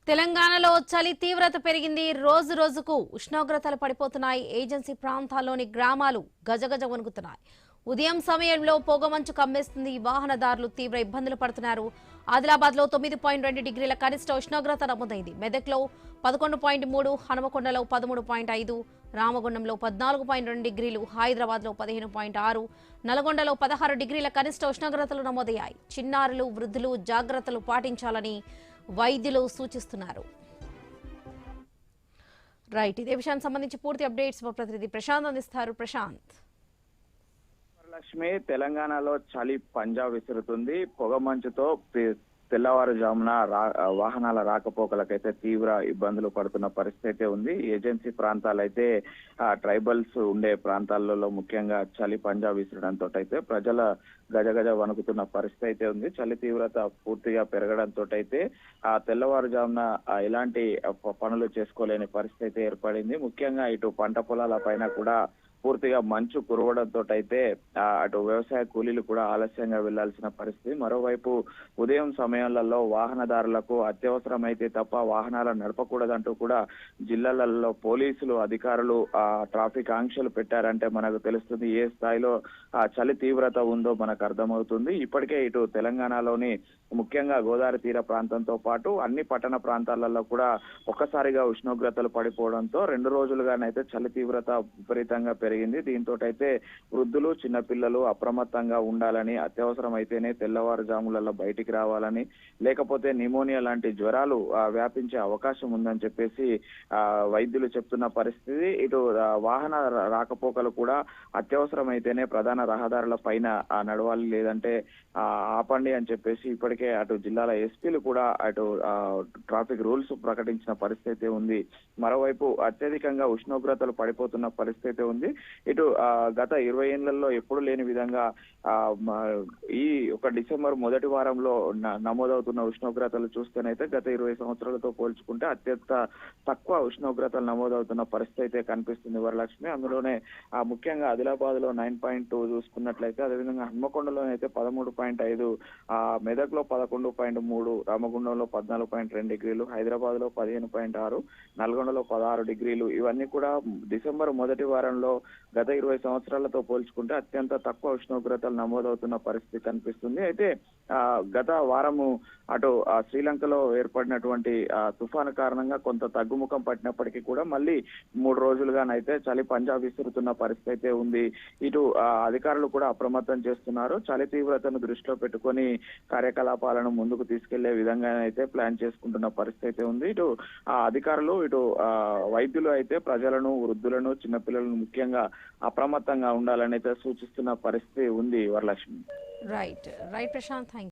తెలంగాణలో చలి తీవ్రత పెరిగింది. రోజు రోజుకు ఉష్ణోగ్రతలు పడిపోతున్నాయి. ఏజెన్సీ ప్రాంతాల్లోని గ్రామాలు గజగజ వణుకుతున్నాయి. ఉదయం సమయంలో పొగమంచు కమ్మేస్తుంది. వాహనదారులు తీవ్ర ఇబ్బందులు పడుతున్నారు. ఆదిలాబాద్లో 9.2 డిగ్రీల కనిష్ట ఉష్ణోగ్రత నమోదైంది. మెదక్లో 11.3, హనుమకొండలో 13.5, రామగుండంలో 14.2 డిగ్రీలు, హైదరాబాద్లో 15.6, నల్గొండలో 16 డిగ్రీల కనిష్ట ఉష్ణోగ్రతలు నమోదయ్యాయి. చిన్నారులు, వృద్ధులు జాగ్రత్తలు పాటించాలని వైద్యులు సూచిస్తున్నారు. రైట్, ఇదే విషయానికి సంబంధించి పూర్తి అప్డేట్స్ మా ప్రతినిధి ప్రశాంత్ అందిస్తారు. ప్రశాంత్. లక్ష్మి, తెలంగాణలో చలి పంజా విసురుతుంది. పొగమంచుతో తెల్లవారుజామున వాహనాల రాకపోకలకైతే తీవ్ర ఇబ్బందులు పడుతున్న పరిస్థితి ఉంది. ఏజెన్సీ ప్రాంతాలైతే ట్రైబల్స్ ఉండే ప్రాంతాలలో ముఖ్యంగా చలి పంజా విసరడంతో అయితే ప్రజల గజగజ వణుకుతున్న పరిస్థితి అయితే ఉంది. చలి తీవ్రత పూర్తిగా పెరగడంతో అయితే తెల్లవారుజామున ఎలాంటి పనులు చేసుకోలేని పరిస్థితి అయితే ఏర్పడింది. ముఖ్యంగా ఇటు పంట పొలాల పైన కూడా పూర్తిగా మంచు కురవడంతో అయితే అటు వ్యవసాయ కూలీలు కూడా ఆలస్యంగా వెళ్లాల్సిన పరిస్థితి. మరోవైపు ఉదయం సమయాలలో వాహనదారులకు అత్యవసరమైతే తప్ప వాహనాలను నడపకూడదంటూ కూడా జిల్లాలలో పోలీసులు అధికారులు ట్రాఫిక్ ఆంక్షలు పెట్టారంటే మనకు తెలుస్తుంది ఏ స్థాయిలో చలి తీవ్రత ఉందో మనకు అర్థమవుతుంది. ఇప్పటికే ఇటు తెలంగాణలోని ముఖ్యంగా గోదావరి తీర ప్రాంతంతో పాటు అన్ని పట్టణ ప్రాంతాలలో కూడా ఒక్కసారిగా ఉష్ణోగ్రతలు పడిపోవడంతో 2 రోజులుగానైతే చలి తీవ్రత విపరీతంగా పెరిగింది. దీంతో అయితే వృద్ధులు, చిన్నపిల్లలు అప్రమత్తంగా ఉండాలని, అత్యవసరం అయితేనే తెల్లవారుజాములలో బయటికి రావాలని, లేకపోతే నిమోనియా లాంటి జ్వరాలు వ్యాపించే అవకాశం ఉందని చెప్పేసి వైద్యులు చెప్తున్న పరిస్థితి. ఇటు వాహన రాకపోకలు కూడా అత్యవసరం అయితేనే ప్రధాన రహదారుల పైన నడవాలి, లేదంటే ఆపండి అని చెప్పేసి ఇప్పటికే అటు జిల్లాల ఎస్పీలు కూడా అటు ట్రాఫిక్ రూల్స్ ప్రకటించిన పరిస్థితి ఉంది. మరోవైపు అత్యధికంగా ఉష్ణోగ్రతలు పడిపోతున్న పరిస్థితి ఉంది. ఇటు గత 20 ఏళ్లలో ఎప్పుడు లేని విధంగా ఈ ఒక డిసెంబర్ మొదటి వారంలో నమోదవుతున్న ఉష్ణోగ్రతలు చూస్తేనైతే గత 20 సంవత్సరాలతో పోల్చుకుంటే అత్యంత తక్కువ ఉష్ణోగ్రతలు నమోదవుతున్న పరిస్థితి అయితే కనిపిస్తుంది వరలక్ష్మి. అందులోనే ముఖ్యంగా ఆదిలాబాద్ లో 9.2 చూసుకున్నట్లయితే, అదేవిధంగా హన్మకొండలో అయితే 13.5, మెదక్లో 11.3, రామగుండంలో 14.2 డిగ్రీలు, హైదరాబాద్ లో 15.6, నల్గొండలో 16 డిగ్రీలు. ఇవన్నీ కూడా డిసెంబర్ మొదటి వారంలో గత 20 సంవత్సరాలతో పోల్చుకుంటే అత్యంత తక్కువ ఉష్ణోగ్రతలు నమోదవుతున్న పరిస్థితి కనిపిస్తుంది. అయితే గత వారము అటు శ్రీలంకలో ఏర్పడినటువంటి తుఫాను కారణంగా కొంత తగ్గుముఖం పట్టినప్పటికీ కూడా మళ్ళీ 3 రోజులుగానైతే చలి పంజా విసురుతున్న పరిస్థితి అయితే ఉంది. ఇటు అధికారులు కూడా అప్రమత్తం చేస్తున్నారు. చలి తీవ్రతను దృష్టిలో పెట్టుకొని కార్యకలాపాలను ముందుకు తీసుకెళ్లే విధంగా అయితే ప్లాన్ చేసుకుంటున్న పరిస్థితి అయితే ఉంది. ఇటు అధికారులు, ఇటు వైద్యులు అయితే ప్రజలను, వృద్ధులను, చిన్నపిల్లలను ముఖ్యంగా అప్రమత్తంగా ఉండాలని అయితే సూచిస్తున్న పరిస్థితి ఉంది వరలక్ష్మి. రైట్ ప్రశాంత్.